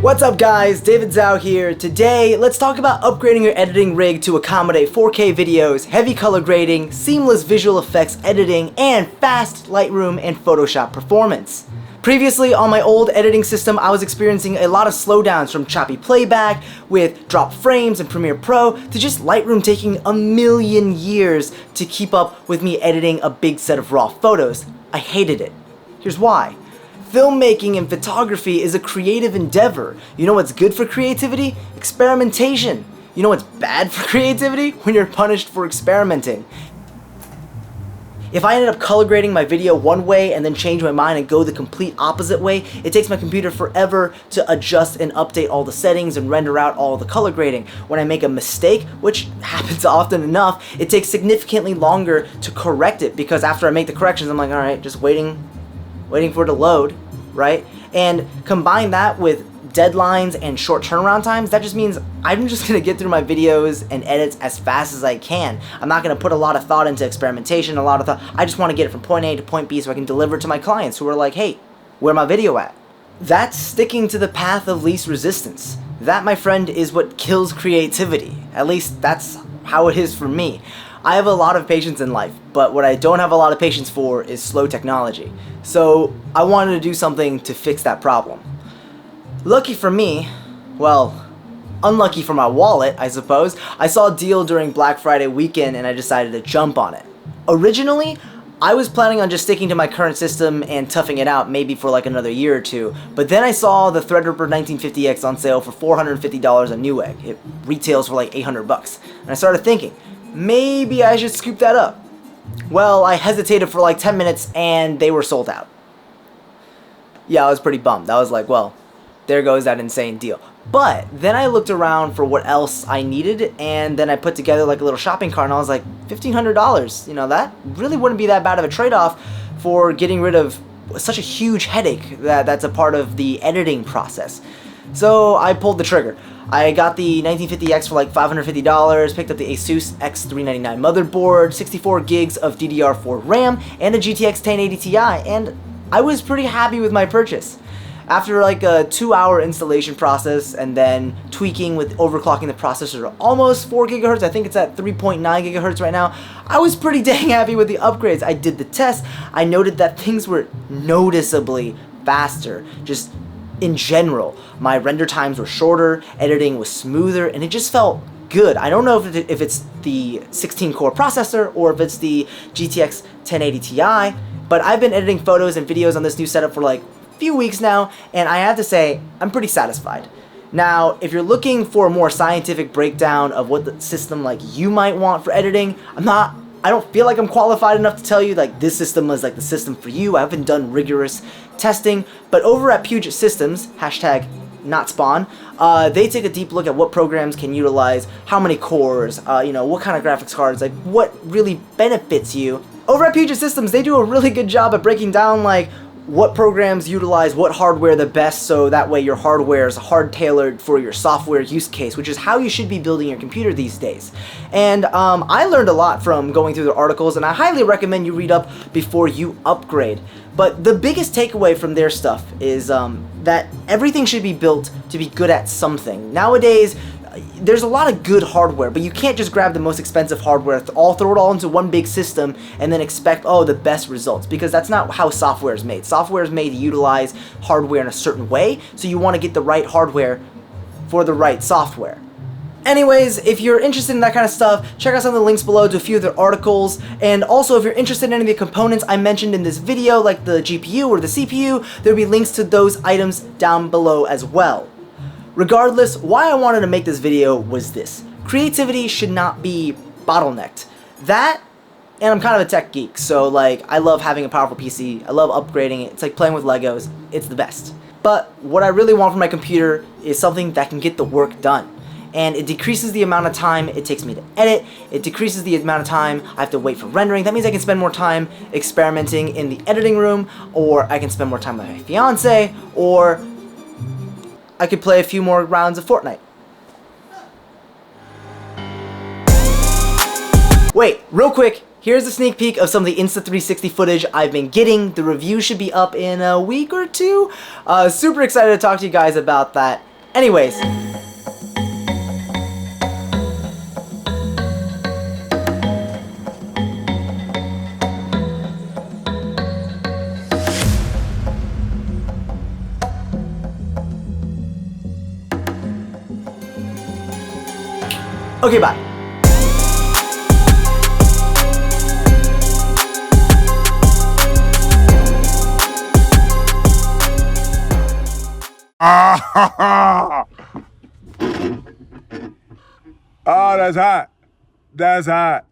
What's up guys, David Zhou here. Today, let's talk about upgrading your editing rig to accommodate 4K videos, heavy color grading, seamless visual effects editing, and fast Lightroom and Photoshop performance. Previously, on my old editing system, I was experiencing a lot of slowdowns from choppy playback with dropped frames in Premiere Pro to just Lightroom taking a million years to keep up with me editing a big set of raw photos. I hated it. Here's why. Filmmaking and photography is a creative endeavor. You know what's good for creativity? Experimentation. You know what's bad for creativity? When you're punished for experimenting. If I ended up color grading my video one way and then change my mind and go the complete opposite way, it takes my computer forever to adjust and update all the settings and render out all the color grading. When I make a mistake, which happens often enough, it takes significantly longer to correct it because after I make the corrections, I'm like, alright, just waiting for it to load, right? And combine that with deadlines and short turnaround times, that just means I'm just gonna get through my videos and edits as fast as I can. I'm not gonna put a lot of thought into experimentation, I just wanna get it from point A to point B so I can deliver it to my clients who are like, hey, where my video at? That's sticking to the path of least resistance. That, my friend, is what kills creativity. At least that's how it is for me. I have a lot of patience in life, but what I don't have a lot of patience for is slow technology. So I wanted to do something to fix that problem. Lucky for me, well, unlucky for my wallet, I suppose, I saw a deal during Black Friday weekend and I decided to jump on it. Originally, I was planning on just sticking to my current system and toughing it out maybe for like another year or two, but then I saw the Threadripper 1950X on sale for $450 on Newegg. It retails for like 800 bucks. And I started thinking, maybe I should scoop that up. Well, I hesitated for like 10 minutes and they were sold out. Yeah, I was pretty bummed. I was like, well, there goes that insane deal. But then I looked around for what else I needed and then I put together like a little shopping cart and I was like, $1,500. You know, that really wouldn't be that bad of a trade-off for getting rid of such a huge headache that's a part of the editing process. So I pulled the trigger. I got the 1950X for like $550, picked up the Asus X399 motherboard, 64 gigs of DDR4 RAM, and a GTX 1080 Ti, and I was pretty happy with my purchase. After like a 2-hour installation process and then tweaking with overclocking the processor to almost 4 GHz, I think it's at 3.9 GHz right now, I was pretty dang happy with the upgrades. I did the test, I noted that things were noticeably faster, just in general. My render times were shorter, editing was smoother, and it just felt good. I don't know if it's the 16-core processor or if it's the GTX 1080 Ti, but I've been editing photos and videos on this new setup for like a few weeks now, and I have to say, I'm pretty satisfied. Now, if you're looking for a more scientific breakdown of what the system like you might want for editing, I don't feel like I'm qualified enough to tell you like this system is like the system for you. I haven't done rigorous testing, but over at Puget Systems, hashtag not spawn, they take a deep look at what programs can utilize, how many cores, you know, what kind of graphics cards, like what really benefits you. Over at Puget Systems, they do a really good job at breaking down like what programs utilize what hardware the best, so that way your hardware is hard tailored for your software use case, which is how you should be building your computer these days. And I learned a lot from going through their articles, and I highly recommend you read up before you upgrade. But the biggest takeaway from their stuff is that everything should be built to be good at something. Nowadays, there's a lot of good hardware, but you can't just grab the most expensive hardware, throw it all into one big system, and then expect, oh, the best results, because that's not how software is made. Software is made to utilize hardware in a certain way, so you want to get the right hardware for the right software. Anyways, if you're interested in that kind of stuff, check out some of the links below to a few of their articles, and also if you're interested in any of the components I mentioned in this video, like the GPU or the CPU, there'll be links to those items down below as well. Regardless, why I wanted to make this video was this. Creativity should not be bottlenecked. That, and I'm kind of a tech geek, so like, I love having a powerful PC, I love upgrading it, it's like playing with Legos, it's the best. But what I really want from my computer is something that can get the work done. And it decreases the amount of time it takes me to edit, it decreases the amount of time I have to wait for rendering. That means I can spend more time experimenting in the editing room, or I can spend more time with my fiance, or I could play a few more rounds of Fortnite. Wait, real quick, here's a sneak peek of some of the Insta360 footage I've been getting. The review should be up in a week or two. Super excited to talk to you guys about that. Anyways. Okay, bye. Oh, that's hot. That's hot.